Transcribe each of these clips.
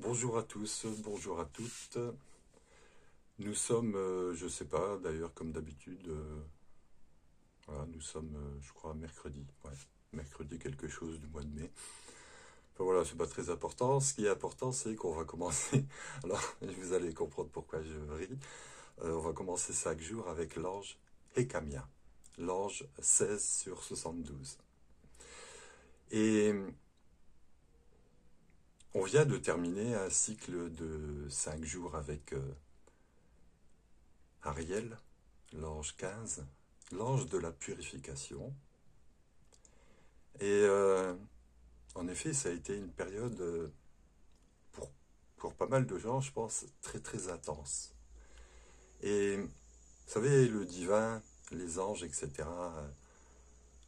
Bonjour à tous, bonjour à toutes. Nous sommes, je sais pas, d'ailleurs, comme d'habitude, voilà, nous sommes, je crois, mercredi. Ouais, mercredi quelque chose du mois de mai. Enfin voilà, c'est pas très important. Ce qui est important, c'est qu'on va commencer. Alors, vous allez comprendre pourquoi je ris. On va commencer 5 jours avec l'ange Hécamia, l'ange 16 sur 72. Et on vient de terminer un cycle de 5 jours avec Ariel, l'ange 15, l'ange de la purification. Et en effet, ça a été une période, pour, pour pas mal de gens, je pense, très très intense. Et vous savez, le divin, les anges, etc.,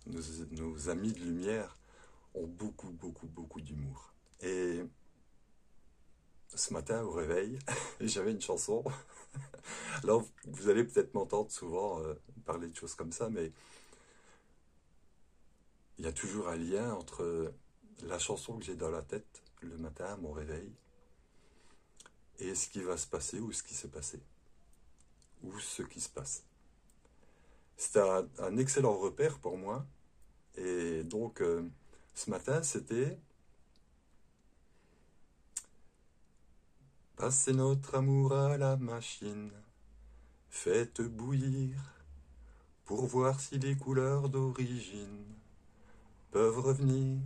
nos, nos amis de lumière, ont beaucoup, beaucoup, beaucoup d'humour. Et ce matin, au réveil, j'avais une chanson. Alors, vous allez peut-être m'entendre souvent parler de choses comme ça, mais il y a toujours un lien entre la chanson que j'ai dans la tête le matin à mon réveil et ce qui va se passer ou ce qui s'est passé ou ce qui se passe. C'était un excellent repère pour moi. Et donc, ce matin, c'était passer notre amour à la machine, faites bouillir pour voir si les couleurs d'origine peuvent revenir.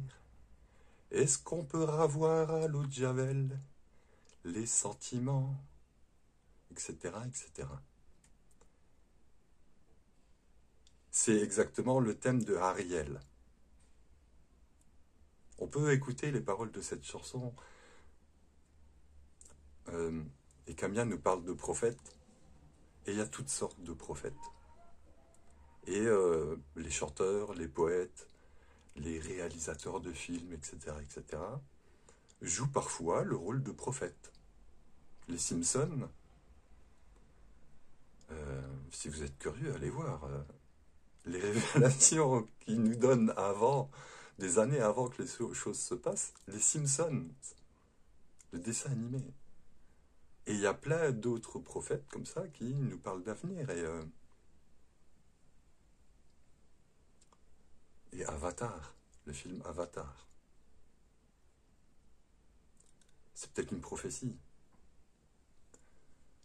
Est-ce qu'on peut ravoir à l'eau de Javel les sentiments, etc., etc. C'est exactement le thème de Ariel. On peut écouter les paroles de cette chanson. Et Camilla nous parle de prophètes, et il y a toutes sortes de prophètes. Et les chanteurs, les poètes, les réalisateurs de films, etc., etc., jouent parfois le rôle de prophète. Les Simpsons, si vous êtes curieux, allez voir. Les révélations qu'ils nous donnent avant, des années avant que les choses se passent, les Simpsons, le dessin animé. Et il y a plein d'autres prophètes comme ça qui nous parlent d'avenir. Et Avatar, le film Avatar, c'est peut-être une prophétie.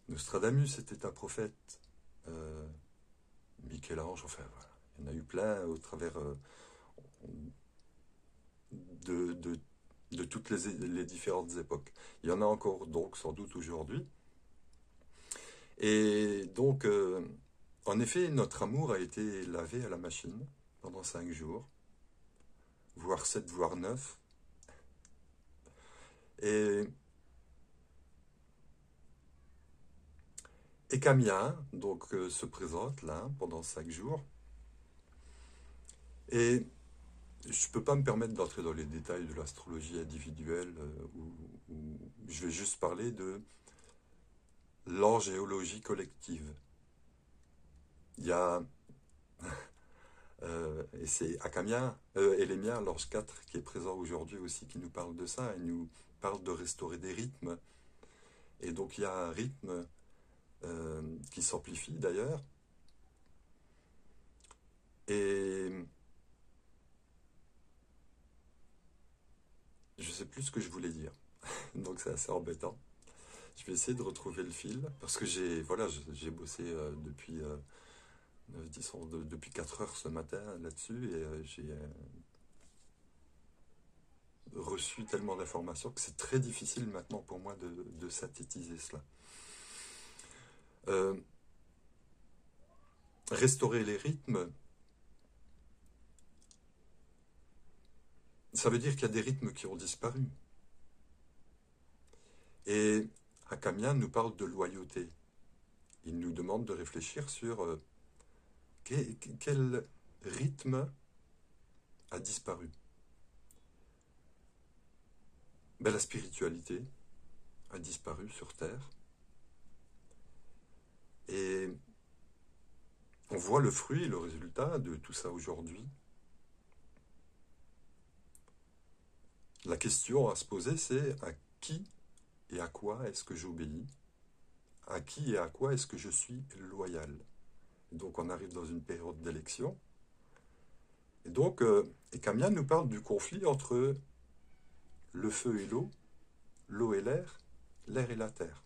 Nostradamus était un prophète. Euh, Michel-Ange, enfin voilà. Il y en a eu plein au travers de, de, de toutes les différentes époques. Il y en a encore donc sans doute aujourd'hui. Et donc, en effet, notre amour a été lavé à la machine pendant 5 jours, voire 7, voire 9. Et, et Camilla donc, se présente là pendant 5 jours. Et je ne peux pas me permettre d'entrer dans les détails de l'astrologie individuelle, où je vais juste parler de l'angéologie collective. Il y a, et c'est Akamia, Elémia, l'ange 4, qui est présent aujourd'hui aussi, qui nous parle de ça. Il nous parle de restaurer des rythmes. Et donc il y a un rythme qui s'amplifie d'ailleurs. Et je ne sais plus ce que je voulais dire. Donc c'est assez embêtant. Je vais essayer de retrouver le fil parce que j'ai bossé depuis 4 heures ce matin là-dessus et j'ai reçu tellement d'informations que c'est très difficile maintenant pour moi de synthétiser cela. Euh, Restaurer les rythmes, ça veut dire qu'il y a des rythmes qui ont disparu. Et Hakamian nous parle de loyauté. Il nous demande de réfléchir sur quel rythme a disparu. Ben, la spiritualité a disparu sur Terre. Et on voit le fruit, le résultat de tout ça aujourd'hui. La question à se poser, c'est à qui et à quoi est-ce que j'obéis? À qui et à quoi est-ce que je suis loyal? Donc on arrive dans une période d'élection. Et donc, Ekamiya nous parle du conflit entre le feu et l'eau et l'air et la terre.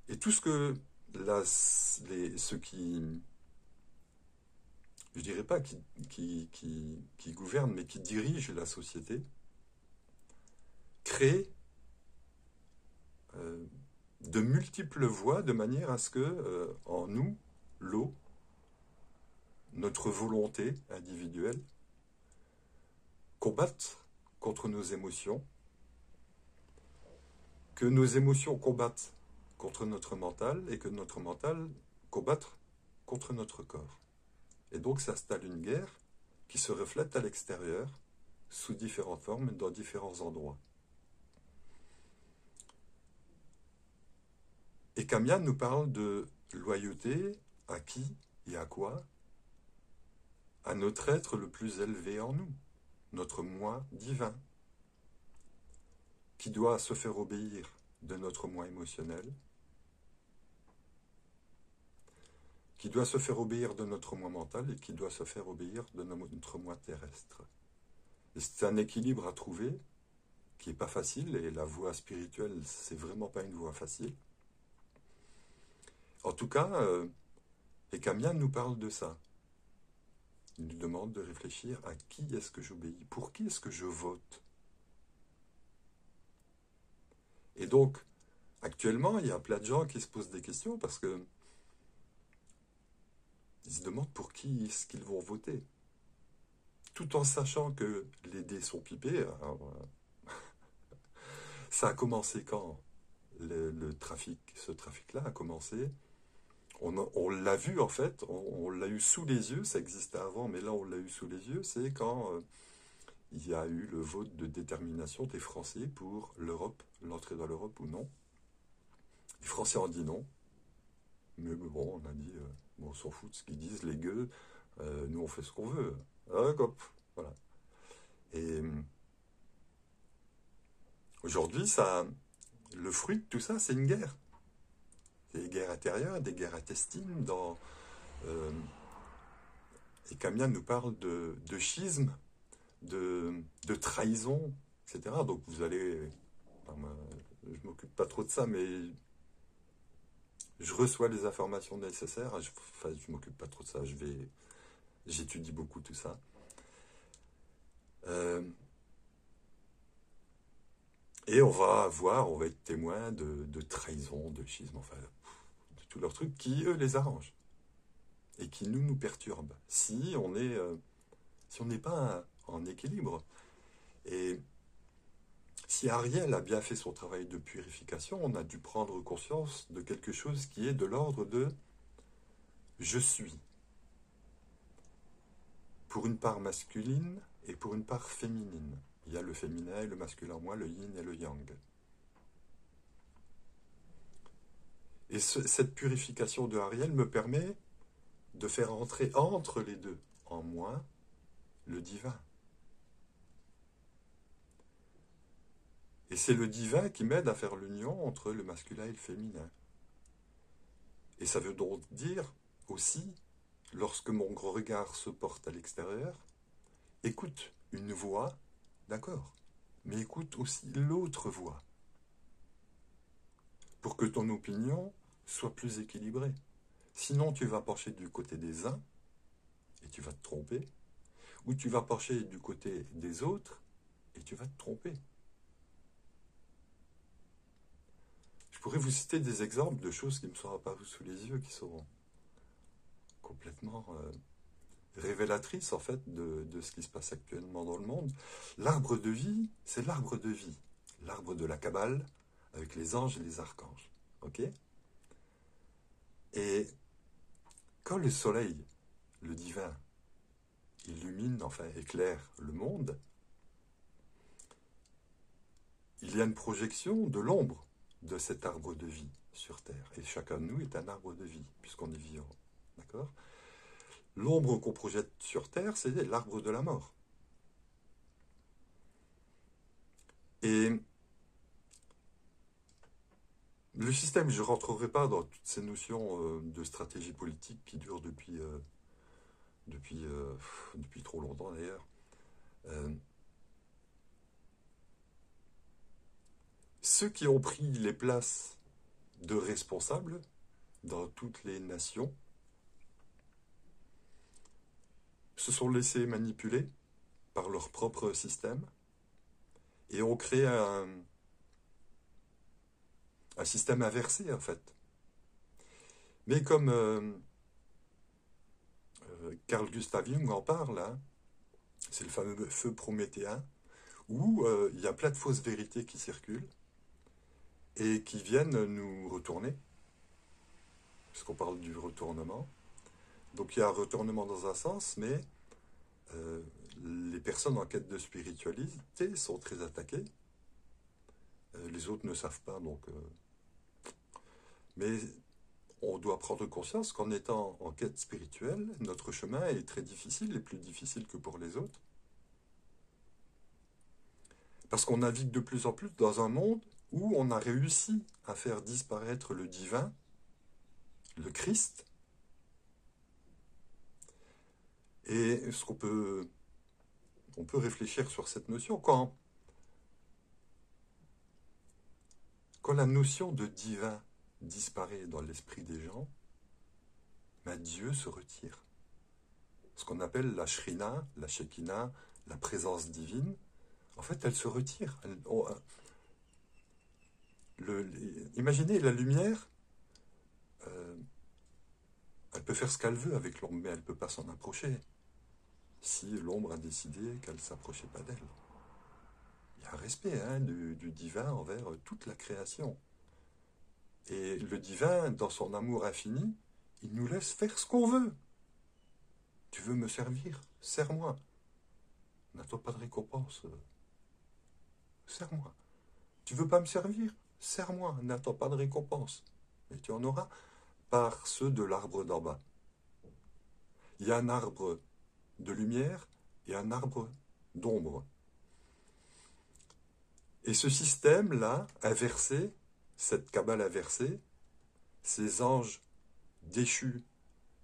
Et tout ce que ceux qui, je dirais pas qui gouvernent, mais qui dirigent la société, créent de multiples voies de manière à ce que en nous, l'eau, notre volonté individuelle, combatte contre nos émotions, que nos émotions combattent contre notre mental et que notre mental combatte contre notre corps. Et donc s'installe une guerre qui se reflète à l'extérieur sous différentes formes dans différents endroits. Et Ekamiya nous parle de loyauté à qui et à quoi? À notre être le plus élevé en nous, notre moi divin, qui doit se faire obéir de notre moi émotionnel, qui doit se faire obéir de notre moi mental et qui doit se faire obéir de notre moi terrestre. Et c'est un équilibre à trouver qui n'est pas facile, et la voie spirituelle, c'est vraiment pas une voie facile. En tout cas, Ekamiya nous parle de ça. Il nous demande de réfléchir à qui est-ce que j'obéis, pour qui est-ce que je vote. Et donc, actuellement, il y a plein de gens qui se posent des questions parce que ils se demandent pour qui est-ce qu'ils vont voter. Tout en sachant que les dés sont pipés. Alors, ça a commencé quand ce trafic-là a commencé. On l'a vu en fait, on l'a eu sous les yeux, ça existait avant, mais là on l'a eu sous les yeux, c'est quand il y a eu le vote de détermination des Français pour l'Europe, l'entrée dans l'Europe ou non. Les Français ont dit non, mais bon, on a dit, bon, on s'en fout de ce qu'ils disent, les gueux, nous on fait ce qu'on veut. Hop, voilà. Et aujourd'hui, le fruit de tout ça, c'est une guerre. Des guerres intérieures, des guerres intestines. Ekamiya nous parle de schisme, de trahison, etc. Donc vous allez... je m'occupe pas trop de ça, mais je reçois les informations nécessaires. Je m'occupe pas trop de ça, j'étudie beaucoup tout ça. Et on va être témoin de trahison, de schisme, enfin, de tous leurs trucs qui, eux, les arrangent. Et qui nous perturbent. Si on n'est pas en équilibre. Et si Ariel a bien fait son travail de purification, on a dû prendre conscience de quelque chose qui est de l'ordre de « je suis ». Pour une part masculine et pour une part féminine. Il y a le féminin et le masculin en moi, le yin et le yang. Et cette purification de Ariel me permet de faire entrer entre les deux, en moi, le divin. Et c'est le divin qui m'aide à faire l'union entre le masculin et le féminin. Et ça veut donc dire aussi, lorsque mon regard se porte à l'extérieur, écoute une voix, d'accord, mais écoute aussi l'autre voix, pour que ton opinion soit plus équilibrée. Sinon, tu vas pencher du côté des uns, et tu vas te tromper, ou tu vas pencher du côté des autres, et tu vas te tromper. Je pourrais vous citer des exemples de choses qui me sont apparues sous les yeux, qui sont complètement révélatrices, en fait, de ce qui se passe actuellement dans le monde. L'arbre de vie, c'est l'arbre de vie. L'arbre de la Kabbale, avec les anges et les archanges. Ok ? Et quand le soleil, le divin, illumine, enfin éclaire le monde, il y a une projection de l'ombre de cet arbre de vie sur Terre. Et chacun de nous est un arbre de vie, puisqu'on est vivant. D'accord ? L'ombre qu'on projette sur Terre, c'est l'arbre de la mort. Et le système, je ne rentrerai pas dans toutes ces notions de stratégie politique qui durent depuis trop longtemps d'ailleurs. Euh, Ceux qui ont pris les places de responsables dans toutes les nations se sont laissés manipuler par leur propre système et ont créé un système inversé en fait. Mais comme Carl Gustav Jung en parle, hein, c'est le fameux feu prométhéen, où il y a plein de fausses vérités qui circulent et qui viennent nous retourner, puisqu'on parle du retournement. Donc il y a un retournement dans un sens, mais euh, les personnes en quête de spiritualité sont très attaquées. Les autres ne savent pas, donc... mais on doit prendre conscience qu'en étant en quête spirituelle, notre chemin est très difficile et plus difficile que pour les autres. Parce qu'on navigue de plus en plus dans un monde où on a réussi à faire disparaître le divin, le Christ. Et ce on peut réfléchir sur cette notion quand la notion de divin disparaît dans l'esprit des gens, ben Dieu se retire. Ce qu'on appelle la Shrina, la Shekinah, la présence divine, en fait, elle se retire. Imaginez la lumière, euh, elle peut faire ce qu'elle veut avec l'ombre, mais elle ne peut pas s'en approcher. Si l'ombre a décidé qu'elle ne s'approchait pas d'elle. Il y a un respect du divin envers toute la création. Et le divin, dans son amour infini, il nous laisse faire ce qu'on veut. Tu veux me servir? Sers-moi. N'attends pas de récompense. Sers-moi. Tu veux pas me servir? Sers-moi. N'attends pas de récompense. Et tu en auras par ceux de l'arbre d'en bas. Il y a un arbre de lumière et un arbre d'ombre. Et ce système-là, inversé, cette cabale inversée, ces anges déchus,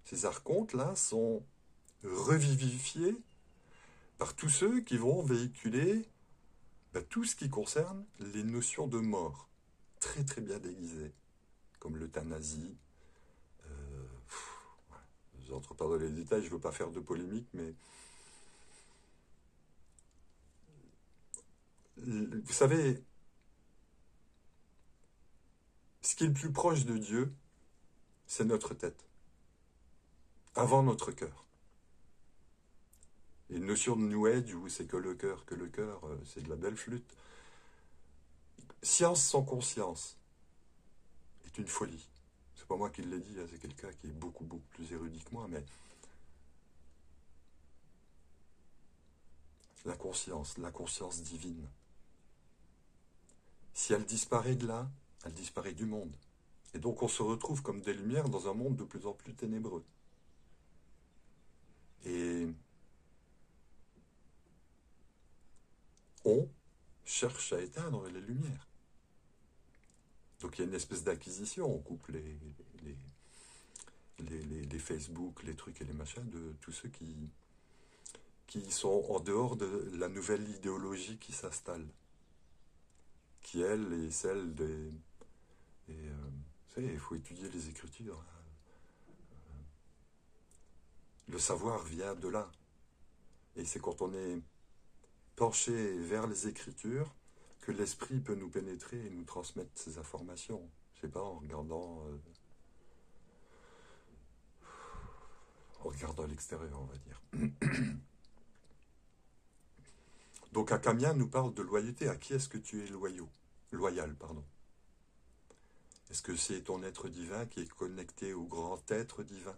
ces archontes-là, sont revivifiés par tous ceux qui vont véhiculer tout ce qui concerne les notions de mort, très très bien déguisées, comme l'euthanasie. Je n'entre pas dans les détails, je ne veux pas faire de polémique, mais vous savez, ce qui est le plus proche de Dieu, c'est notre tête, avant notre cœur. Et une notion de New Age où c'est que le cœur, c'est de la belle flûte. Science sans conscience est une folie. C'est pas moi qui l'ai dit, c'est quelqu'un qui est beaucoup, beaucoup plus érudit que moi, mais la conscience divine. Si elle disparaît de là, elle disparaît du monde. Et donc on se retrouve comme des lumières dans un monde de plus en plus ténébreux. Et on cherche à éteindre les lumières. Donc il y a une espèce d'acquisition, on coupe les Facebook, les trucs et les machins de tous ceux qui sont en dehors de la nouvelle idéologie qui s'installe, qui elle est celle des... vous savez, il faut étudier les Écritures. Le savoir vient de là. Et c'est quand on est penché vers les Écritures que l'esprit peut nous pénétrer et nous transmettre ces informations. Je sais pas, en regardant l'extérieur, on va dire. Donc Acamia nous parle de loyauté. À qui est-ce que tu es loyal, pardon. Est-ce que c'est ton être divin qui est connecté au grand être divin?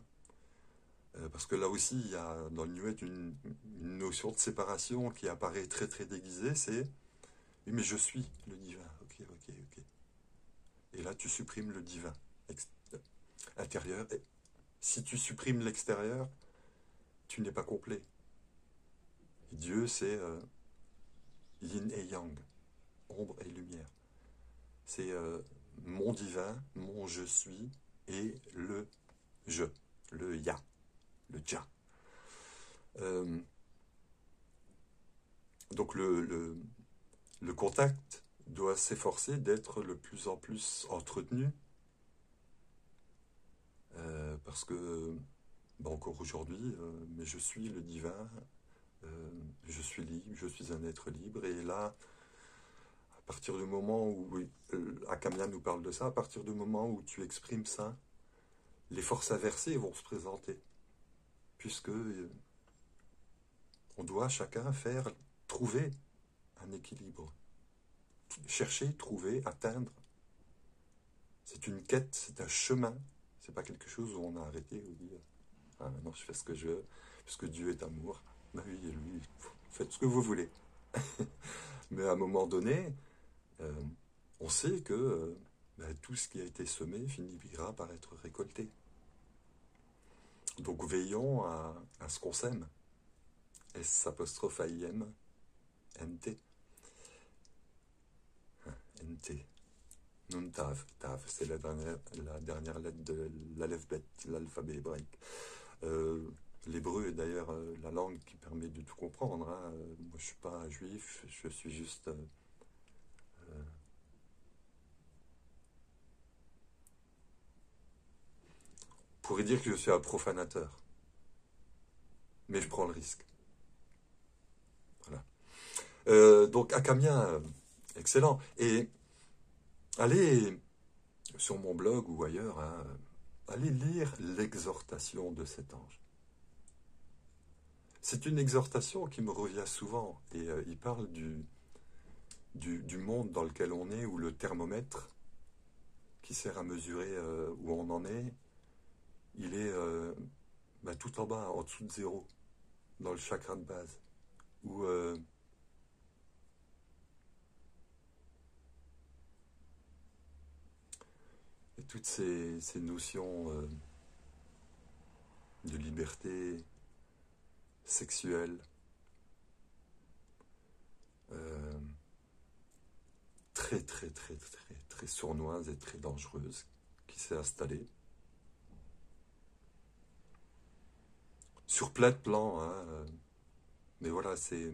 Parce que là aussi, il y a dans le New Age une notion de séparation qui apparaît très très déguisée, c'est « Oui, mais je suis le divin. » Ok. Et là, tu supprimes le divin intérieur. Et si tu supprimes l'extérieur, tu n'es pas complet. Et Dieu, c'est yin et yang, ombre et lumière. C'est mon divin, mon je suis, et le je, le ya, le ja. Donc le contact doit s'efforcer d'être le plus en plus entretenu, parce que, encore aujourd'hui, mais je suis le divin, je suis libre, je suis un être libre, et là, à partir du moment où, Akamya nous parle de ça, à partir du moment où tu exprimes ça, les forces inversées vont se présenter, puisque on doit chacun trouver un équilibre, chercher, trouver, atteindre. C'est une quête, c'est un chemin, c'est pas quelque chose où on a arrêté, où on dit ah maintenant je fais ce que je veux, puisque Dieu est amour. Ben oui, lui, faites ce que vous voulez. Mais à un moment donné, on sait que tout ce qui a été semé finira par être récolté. Donc veillons à ce qu'on sème. S''AIM, NT. NT. Nun Tav. Tav, c'est la dernière lettre de l'alphabet hébraïque. L'hébreu est d'ailleurs la langue qui permet de tout comprendre. Hein. Moi, je ne suis pas juif, je suis juste... on pourrait dire que je suis un profanateur. Mais je prends le risque. Voilà. Donc, Akamya, excellent. Et allez sur mon blog ou ailleurs, hein, allez lire l'exhortation de cet ange. C'est une exhortation qui me revient souvent, et il parle du monde dans lequel on est, où le thermomètre, qui sert à mesurer où on en est, il est tout en bas, en dessous de zéro, dans le chakra de base, où et toutes ces notions de liberté sexuelle, très très très très très sournoise et très dangereuse, qui s'est installée sur plein de plans, hein, mais voilà, c'est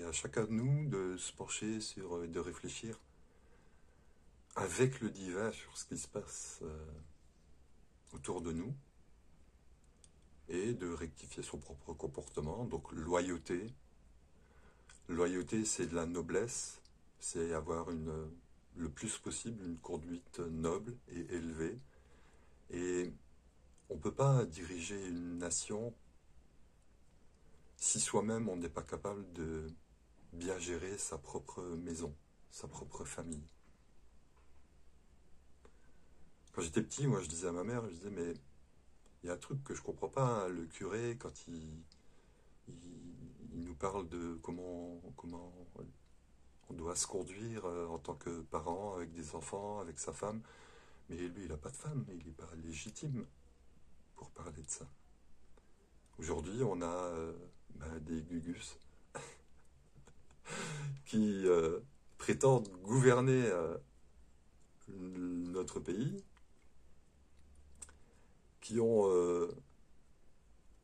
à chacun de nous de se pencher sur, de réfléchir avec le divin sur ce qui se passe autour de nous, et de rectifier son propre comportement. Donc loyauté. Loyauté, c'est de la noblesse, c'est avoir le plus possible une conduite noble et élevée. Et on ne peut pas diriger une nation si soi-même on n'est pas capable de bien gérer sa propre maison, sa propre famille. Quand j'étais petit, moi je disais à ma mère, je disais, mais il y a un truc que je comprends pas, hein, le curé, quand il nous parle de comment on doit se conduire en tant que parent, avec des enfants, avec sa femme, mais lui, il n'a pas de femme, il n'est pas légitime pour parler de ça. Aujourd'hui, on a des gugus qui prétendent gouverner notre pays, qui ont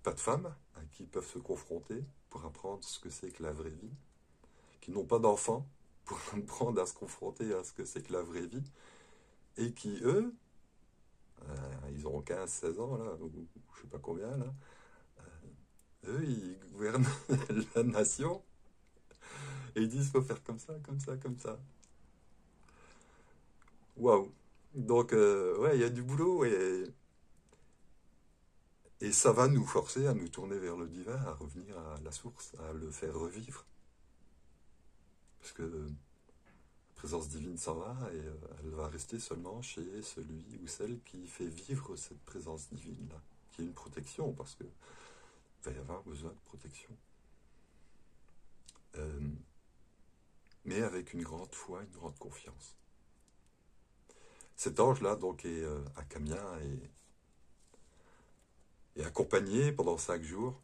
pas de femmes à qui ils peuvent se confronter pour apprendre ce que c'est que la vraie vie, qui n'ont pas d'enfants pour apprendre à se confronter à ce que c'est que la vraie vie, et qui, eux, ils ont 15-16 ans, là, ou je sais pas combien, là, eux, ils gouvernent la nation, et ils disent, faut faire comme ça, comme ça, comme ça. Waouh! Donc, ouais, il y a du boulot, et ça va nous forcer à nous tourner vers le divin, à revenir à la source, à le faire revivre. Parce que la présence divine s'en va, et elle va rester seulement chez celui ou celle qui fait vivre cette présence divine-là, qui est une protection, parce que va y avoir besoin de protection. Mais avec une grande foi, une grande confiance. Cet ange-là, donc, est Akamya, est accompagné pendant 5 jours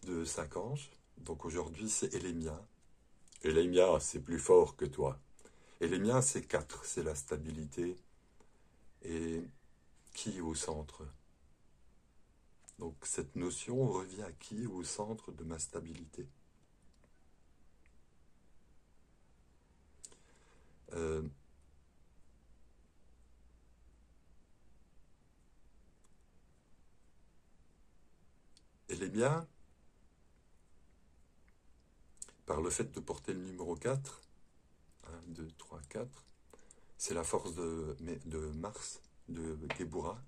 de 5 anges. Donc aujourd'hui, c'est Élémia. Élémia, c'est plus fort que toi. Et les miens, c'est 4. C'est la stabilité. Et qui est au centre? Donc cette notion revient à qui est au centre de ma stabilité? Euh, et les miens, par le fait de porter le numéro 4, 1, 2, 3, 4, c'est la force de Mars, de Gebura.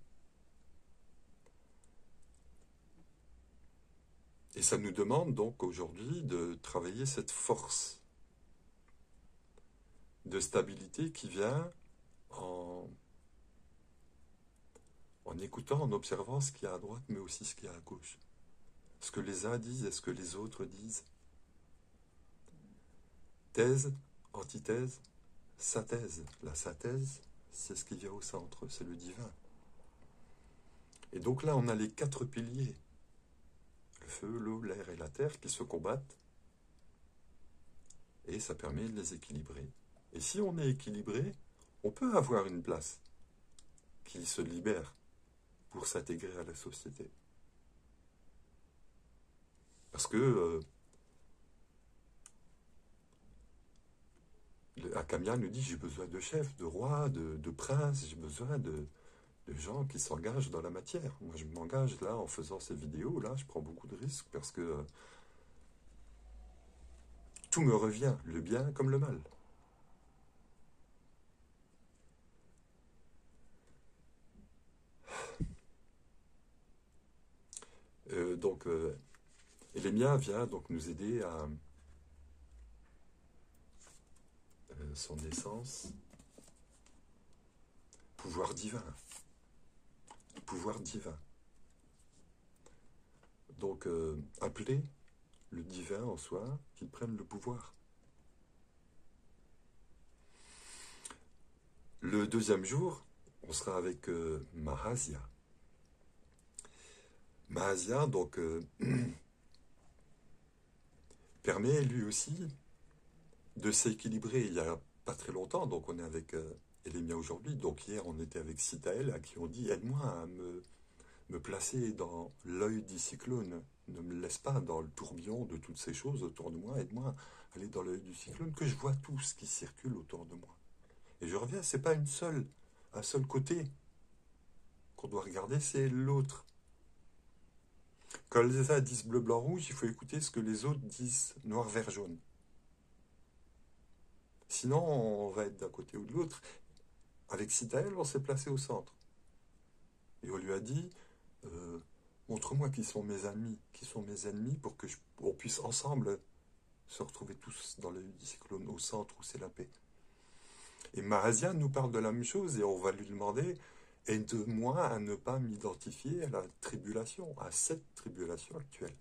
Et ça nous demande donc aujourd'hui de travailler cette force de stabilité qui vient en écoutant, en observant ce qu'il y a à droite, mais aussi ce qu'il y a à gauche. Ce que les uns disent et ce que les autres disent. Thèse, antithèse, synthèse. La synthèse, c'est ce qui vient au centre, c'est le divin. Et donc là, on a les 4 piliers. Le feu, l'eau, l'air et la terre qui se combattent. Et ça permet de les équilibrer. Et si on est équilibré, on peut avoir une place qui se libère pour s'intégrer à la société. Parce que Akamia nous dit, j'ai besoin de chefs, de rois, de princes, j'ai besoin de gens qui s'engagent dans la matière. Moi, je m'engage là en faisant ces vidéos, là, je prends beaucoup de risques parce que tout me revient, le bien comme le mal. Donc, Elémia vient donc nous aider à son essence, pouvoir divin. Pouvoir divin. Donc, appeler le divin en soi, qu'il prenne le pouvoir. Le deuxième jour, on sera avec Mahasya. Mahasya, donc, permet lui aussi de s'équilibrer. Il n'y a pas très longtemps, donc on est avec Elémia aujourd'hui. Donc hier, on était avec Sitaël, à qui on dit, aide-moi à me placer dans l'œil du cyclone. Ne me laisse pas dans le tourbillon de toutes ces choses autour de moi. Aide-moi à aller dans l'œil du cyclone, que je vois tout ce qui circule autour de moi. Et je reviens, c'est pas un seul côté qu'on doit regarder, c'est l'autre. Quand les uns disent bleu, blanc, rouge, il faut écouter ce que les autres disent noir, vert, jaune. Sinon, on va être d'un côté ou de l'autre. Avec Sitaël, on s'est placé au centre. Et on lui a dit, montre-moi qui sont mes ennemis pour que on puisse ensemble se retrouver tous dans le cyclone au centre où c'est la paix. Et Mahasya nous parle de la même chose et on va lui demander, aide-moi à ne pas m'identifier à la tribulation, à cette tribulation actuelle.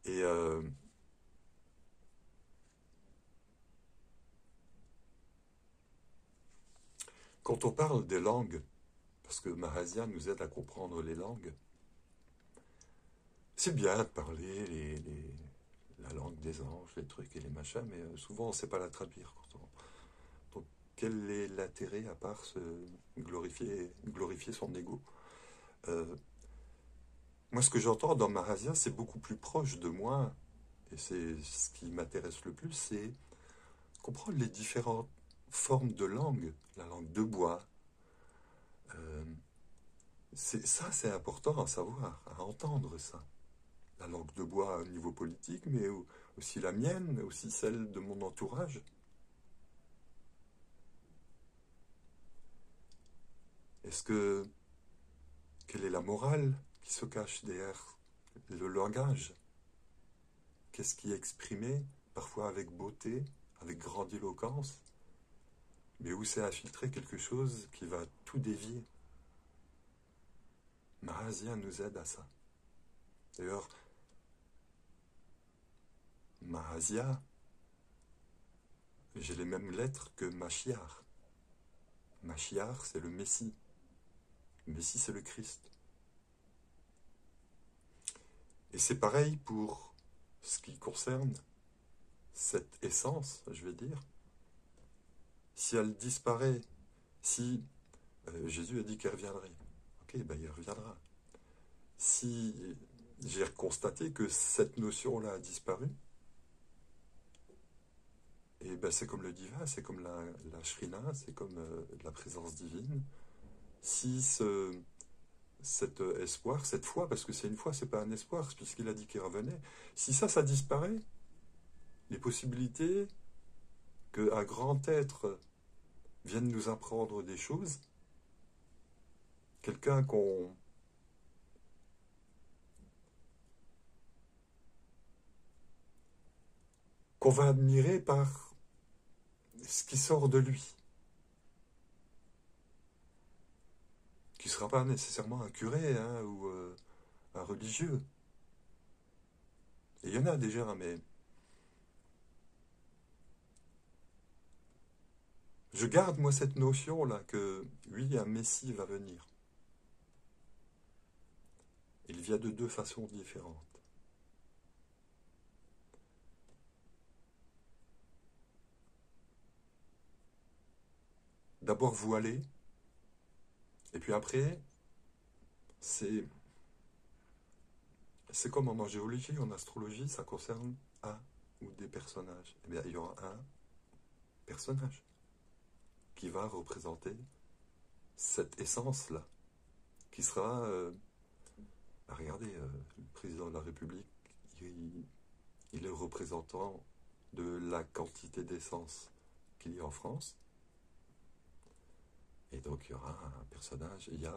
Et quand on parle des langues, parce que Mahasya nous aide à comprendre les langues, c'est bien de parler la langue des anges, les trucs et les machins, mais souvent on ne sait pas la traduire. Donc quel est l'intérêt à part se glorifier son ego? Moi, ce que j'entends dans Mahasya, c'est beaucoup plus proche de moi, et c'est ce qui m'intéresse le plus, c'est comprendre les différentes formes de langue, la langue de bois. C'est important à savoir, à entendre ça. La langue de bois au niveau politique, mais aussi la mienne, mais aussi celle de mon entourage. Quelle est la morale qui se cache derrière le langage? Qu'est-ce qui est exprimé, parfois avec beauté, avec grandiloquence, mais où c'est infiltré quelque chose qui va tout dévier? Mahasya nous aide à ça. D'ailleurs, Mahasya, j'ai les mêmes lettres que Machiar. Machiar, c'est le Messie. Le Messie, c'est le Christ. Et c'est pareil pour ce qui concerne cette essence, je vais dire, si elle disparaît, si Jésus a dit qu'il reviendrait, ok, ben il reviendra. Si j'ai constaté que cette notion-là a disparu, et ben c'est comme le divin, c'est comme la shrina, c'est comme la présence divine. Si cet espoir, cette foi, parce que c'est une foi, c'est pas un espoir, puisqu'il a dit qu'il revenait, si ça disparaît, les possibilités qu'un grand être vienne nous apprendre des choses, quelqu'un qu'on va admirer par ce qui sort de lui, qui ne sera pas nécessairement un curé hein, ou un religieux. Et il y en a déjà, mais je garde moi cette notion-là que oui, un Messie va venir. Il vient de deux façons différentes. D'abord voilé, et puis après, c'est comme en angéologie, en astrologie, ça concerne un ou des personnages. Eh bien, il y aura un personnage qui va représenter cette essence-là, qui sera... regardez, le président de la République, il est représentant de la quantité d'essence qu'il y a en France. Et donc il y aura un personnage, il y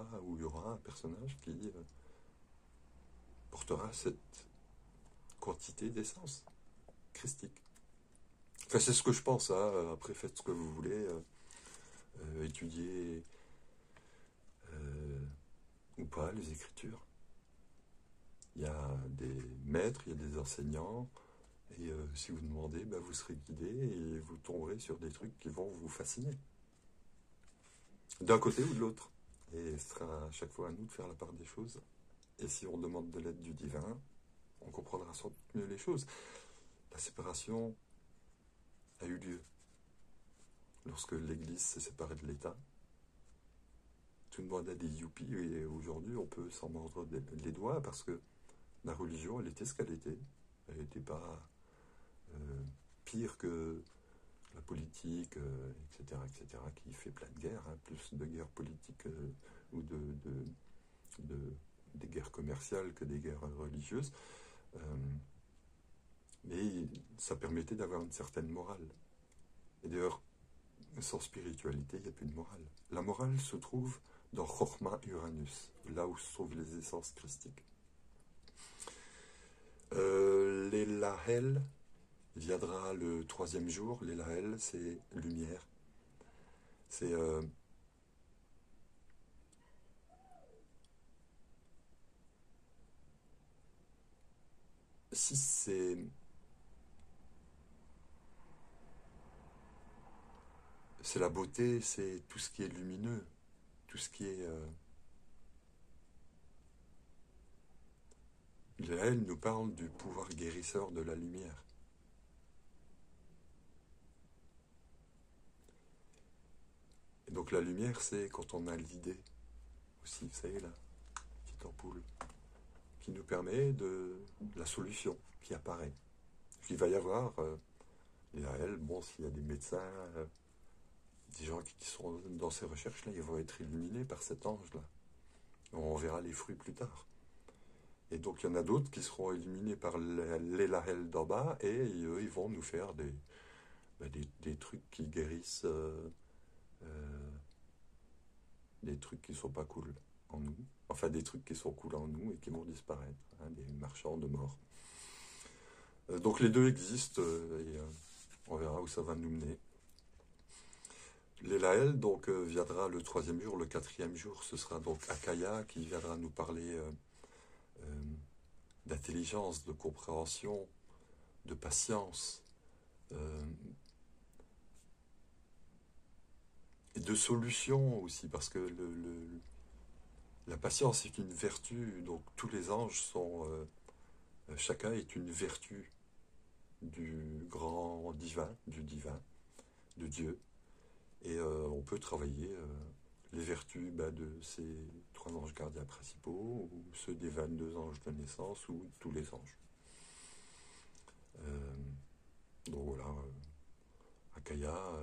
aura un personnage qui portera cette quantité d'essence christique. Enfin, c'est ce que je pense, hein. Après faites ce que vous voulez, étudier ou pas les Écritures. Il y a des maîtres, il y a des enseignants, et si vous demandez, ben, vous serez guidé et vous tomberez sur des trucs qui vont vous fasciner. D'un côté ou de l'autre. Et ce sera à chaque fois à nous de faire la part des choses. Et si on demande de l'aide du divin, on comprendra sans doute mieux les choses. La séparation a eu lieu. Lorsque l'Église s'est séparée de l'État, tout le monde a des youpies et aujourd'hui on peut s'en mordre les doigts parce que la religion, elle était ce qu'elle était. Elle n'était pas pire que la politique, etc., qui fait plein de guerres, hein, plus de guerres politiques ou des guerres commerciales que des guerres religieuses. Mais ça permettait d'avoir une certaine morale. Et d'ailleurs, sans spiritualité, il n'y a plus de morale. La morale se trouve dans Chochma Uranus, là où se trouvent les essences christiques. L'Elahel viendra le troisième jour. L'Elahel, c'est lumière. C'est si c'est la beauté, c'est tout ce qui est lumineux, tout ce qui est l'Elahel nous parle du pouvoir guérisseur de la lumière. Et donc la lumière, c'est quand on a l'idée aussi, vous savez, la petite ampoule, qui nous permet de la solution qui apparaît. Il va y avoir, l'Elahel, bon, s'il y a des médecins, des gens qui sont dans ces recherches-là, ils vont être illuminés par cet ange-là. On verra les fruits plus tard. Et donc il y en a d'autres qui seront illuminés par l'Elahel d'en bas, et eux, ils vont nous faire des trucs qui guérissent, des trucs qui sont pas cool en nous. Enfin, des trucs qui sont cool en nous et qui vont disparaître, hein, des marchands de mort. Donc les deux existent, et on verra où ça va nous mener. L'Elahel donc viendra le troisième jour, le quatrième jour, ce sera donc Akaya qui viendra nous parler d'intelligence, de compréhension, de patience, et de solution aussi, parce que la patience est une vertu, donc tous les anges sont, chacun est une vertu du grand divin, de Dieu. Et on peut travailler les vertus de ces 3 anges gardiens principaux, ou ceux des 22 anges de naissance, ou tous les anges. Donc voilà, Akaya,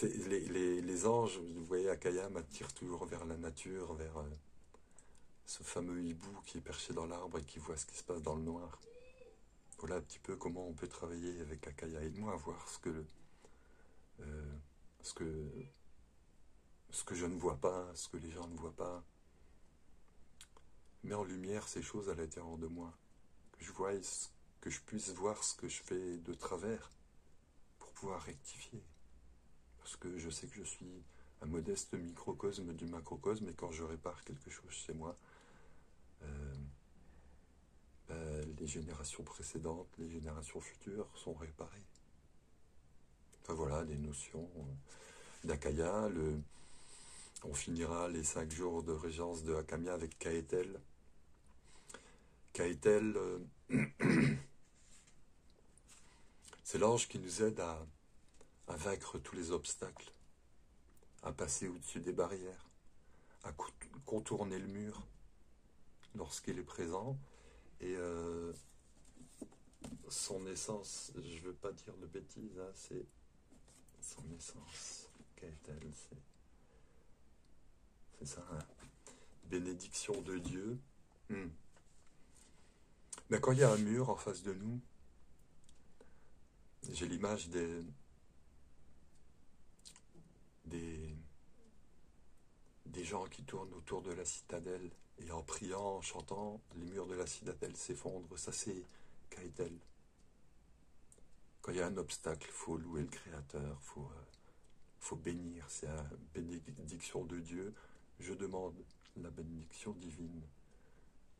les anges, vous voyez, Akaya m'attire toujours vers la nature, vers ce fameux hibou qui est perché dans l'arbre et qui voit ce qui se passe dans le noir. Voilà un petit peu comment on peut travailler avec Akaya. Aide-moi à voir euh, ce que, ce que je ne vois pas, ce que les gens ne voient pas. Mets en lumière ces choses à l'intérieur de moi. Que je puisse voir ce que je fais de travers pour pouvoir rectifier. Parce que je sais que je suis un modeste microcosme du macrocosme, et quand je répare quelque chose chez moi, les générations précédentes, les générations futures sont réparées. Enfin voilà, des notions d'Akaya. On finira les 5 jours de régence de Akamia avec Kaetel. Kaetel, c'est l'ange qui nous aide à vaincre tous les obstacles, à passer au-dessus des barrières, à contourner le mur lorsqu'il est présent. Et son essence, je ne veux pas dire de bêtises, hein, c'est son essence. Kaetel, c'est ça, hein. Bénédiction de Dieu. Mais quand il y a un mur en face de nous, j'ai l'image des gens qui tournent autour de la citadelle, et en priant, en chantant, les murs de la citadelle s'effondrent. Ça, c'est Kaetel. Quand il y a un obstacle, il faut louer le Créateur, faut bénir. C'est la bénédiction de Dieu. Je demande la bénédiction divine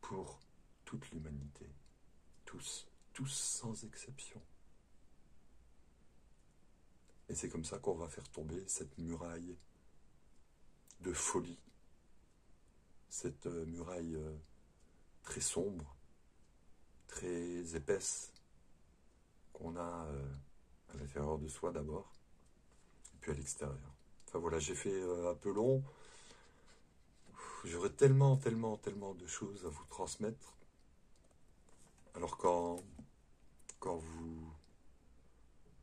pour toute l'humanité. Tous sans exception. Et c'est comme ça qu'on va faire tomber cette muraille de folie, cette muraille très sombre, très épaisse, qu'on a à l'intérieur de soi d'abord, et puis à l'extérieur. Enfin voilà, j'ai fait un peu long. J'aurais tellement de choses à vous transmettre. Alors quand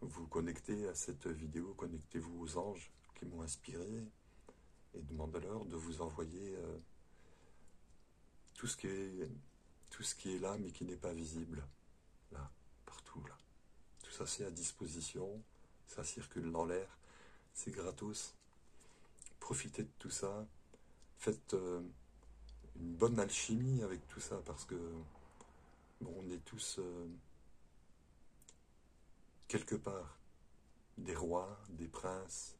vous connectez à cette vidéo, connectez-vous aux anges qui m'ont inspiré, et demandez-leur de vous envoyer tout ce qui est là mais qui n'est pas visible, là, partout là. Tout ça c'est à disposition, ça circule dans l'air, c'est gratos. Profitez de tout ça, faites une bonne alchimie avec tout ça, parce que bon, on est tous quelque part des rois, des princes,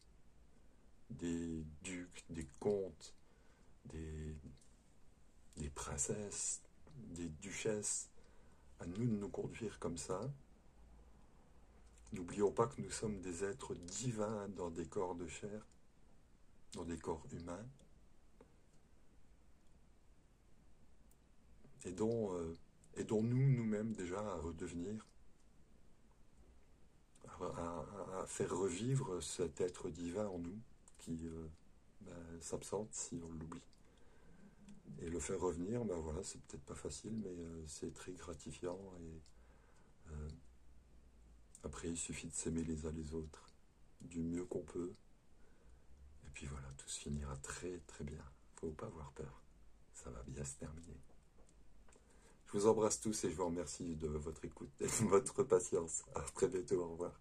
des ducs, des comtes, des princesses, des duchesses. À nous de nous conduire comme ça. N'oublions pas que nous sommes des êtres divins dans des corps de chair, dans des corps humains, et dont nous-mêmes déjà à redevenir, à faire revivre cet être divin en nous qui s'absente si on l'oublie. Et le faire revenir, voilà, c'est peut-être pas facile, mais c'est très gratifiant. Et après, il suffit de s'aimer les uns les autres du mieux qu'on peut. Et puis voilà, tout se finira très très bien. Faut pas avoir peur. Ça va bien se terminer. Je vous embrasse tous et je vous remercie de votre écoute et de votre patience. À très bientôt, au revoir.